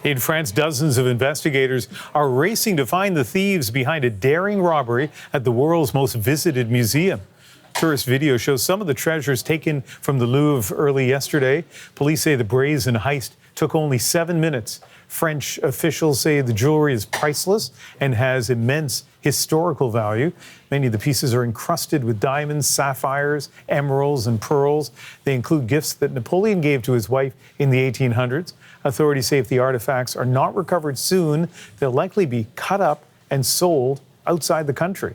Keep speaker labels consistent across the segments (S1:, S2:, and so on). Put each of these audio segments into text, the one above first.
S1: In France, dozens of investigators are racing to find the thieves behind a daring robbery at the world's most visited museum. Tourist video shows some of the treasures taken from the Louvre early yesterday. Police say the brazen heist took only 7 minutes. French officials say the jewelry is priceless and has immense historical value. Many of the pieces are encrusted with diamonds, sapphires, emeralds, and pearls. They include gifts that Napoleon gave to his wife in the 1800s. Authorities say if the artifacts are not recovered soon, they'll likely be cut up and sold outside the country.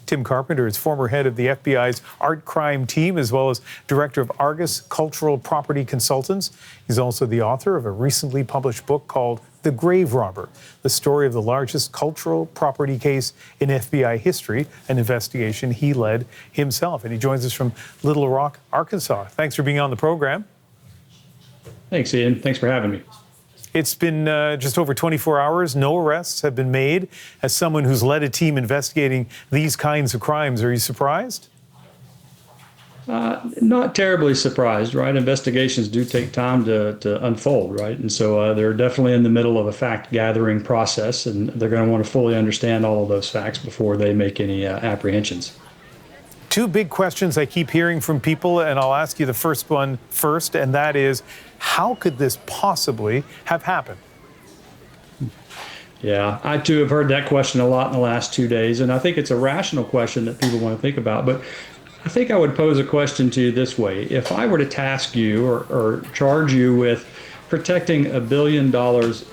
S1: Tim Carpenter is former head of the FBI's art crime team, as well as director of Argus Cultural Property Consultants. He's also the author of a recently published book called The Grave Robber, the story of the largest cultural property case in FBI history, an investigation he led himself. And he joins us from Little Rock, Arkansas. Thanks for being on the program.
S2: Thanks, Ian. Thanks for having me.
S1: It's been just over 24 hours. No arrests have been made. As someone who's led a team investigating these kinds of crimes, are you surprised?
S2: Not terribly surprised, right? Investigations do take time to unfold, right? And so they're definitely in the middle of a fact-gathering process, and they're going to want to fully understand all of those facts before they make any apprehensions.
S1: Two big questions I keep hearing from people, and I'll ask you the first one first, and that is, how could this possibly have happened?
S2: Yeah, I too have heard that question a lot in the last 2 days, and I think it's a rational question that people want to think about. But I think I would pose a question to you this way. If I were to task you or charge you with protecting $1 billion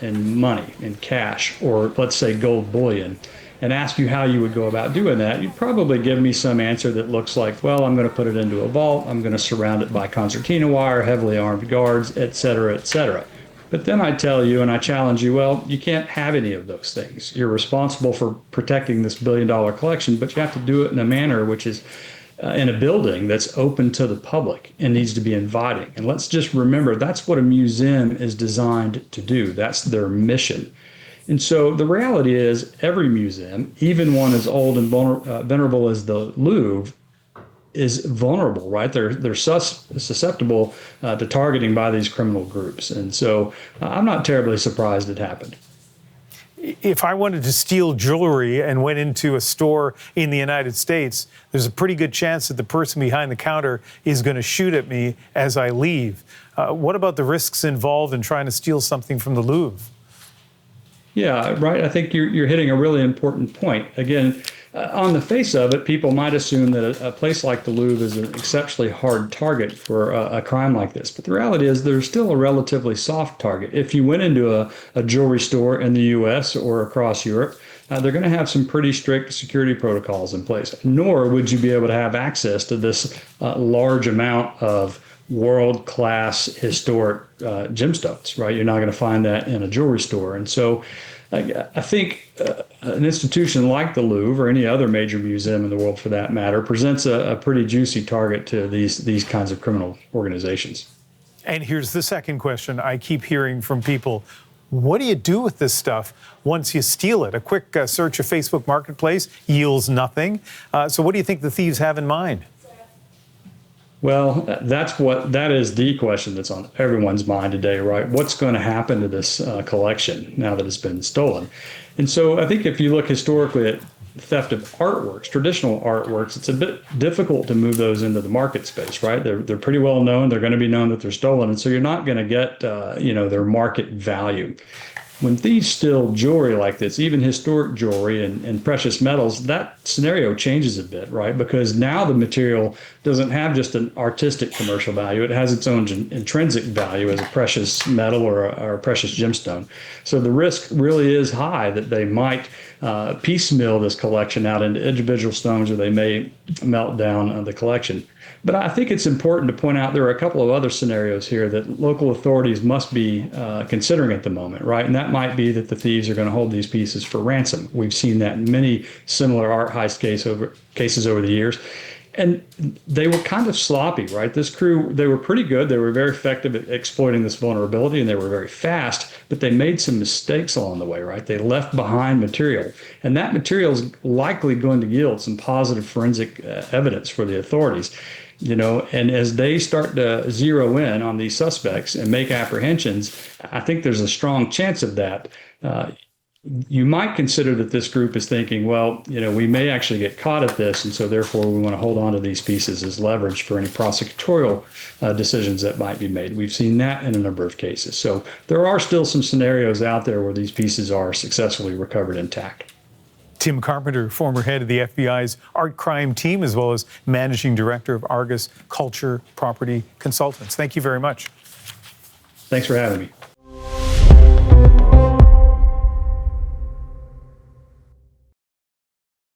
S2: in money, in cash, or let's say gold bullion, and ask you how you would go about doing that, you'd probably give me some answer that looks like, well, I'm going to put it into a vault, I'm going to surround it by concertina wire, heavily armed guards, et cetera, et cetera. But then I tell you and I challenge you, well, you can't have any of those things. You're responsible for protecting this $1 billion collection, but you have to do it in a manner which is in a building that's open to the public and needs to be inviting. And let's just remember, that's what a museum is designed to do. That's their mission. And so the reality is every museum, even one as old and venerable as the Louvre, is vulnerable, right? They're susceptible to targeting by these criminal groups. And so I'm not terribly surprised it happened.
S1: If I wanted to steal jewelry and went into a store in the United States, there's a pretty good chance that the person behind the counter is going to shoot at me as I leave. What about the risks involved in trying to steal something from the Louvre?
S2: Yeah, right. I think you're hitting a really important point. Again, on the face of it, people might assume that a place like the Louvre is an exceptionally hard target for a crime like this. But the reality is there's still a relatively soft target. If you went into a jewelry store in the U.S. or across Europe, they're going to have some pretty strict security protocols in place. Nor would you be able to have access to this large amount of world-class historic gemstones, right? You're not going to find that in a jewelry store. And so I think an institution like the Louvre or any other major museum in the world for that matter presents a pretty juicy target to these kinds of criminal organizations.
S1: And here's the second question I keep hearing from people. What do you do with this stuff once you steal it? A quick search of Facebook Marketplace yields nothing. So what do you think the thieves have in mind?
S2: Well, that is the question that's on everyone's mind today, right? What's going to happen to this collection now that it's been stolen? And so I think if you look historically at theft of artworks, traditional artworks, it's a bit difficult to move those into the market space, right? They're pretty well known. They're going to be known that they're stolen. And so you're not going to get, their market value. When thieves steal jewelry like this, even historic jewelry and precious metals, that scenario changes a bit, right? Because now the material doesn't have just an artistic commercial value. It has its own intrinsic value as a precious metal or a precious gemstone. So the risk really is high that they might piecemeal this collection out into individual stones, or they may melt down the collection. But I think it's important to point out there are a couple of other scenarios here that local authorities must be considering at the moment, right? And that might be that the thieves are going to hold these pieces for ransom. We've seen that in many similar art heist cases over the years. And they were kind of sloppy, right? This crew, they were pretty good. They were very effective at exploiting this vulnerability, and they were very fast, but they made some mistakes along the way, right? They left behind material, and that material is likely going to yield some positive forensic evidence for the authorities. And as they start to zero in on these suspects and make apprehensions, I think there's a strong chance of that. You might consider that this group is thinking, well, we may actually get caught at this, and so therefore we want to hold on to these pieces as leverage for any prosecutorial decisions that might be made. We've seen that in a number of cases. So there are still some scenarios out there where these pieces are successfully recovered intact.
S1: Tim Carpenter, former head of the FBI's art crime team, as well as managing director of Argus Culture Property Consultants. Thank you very much.
S2: Thanks for having me.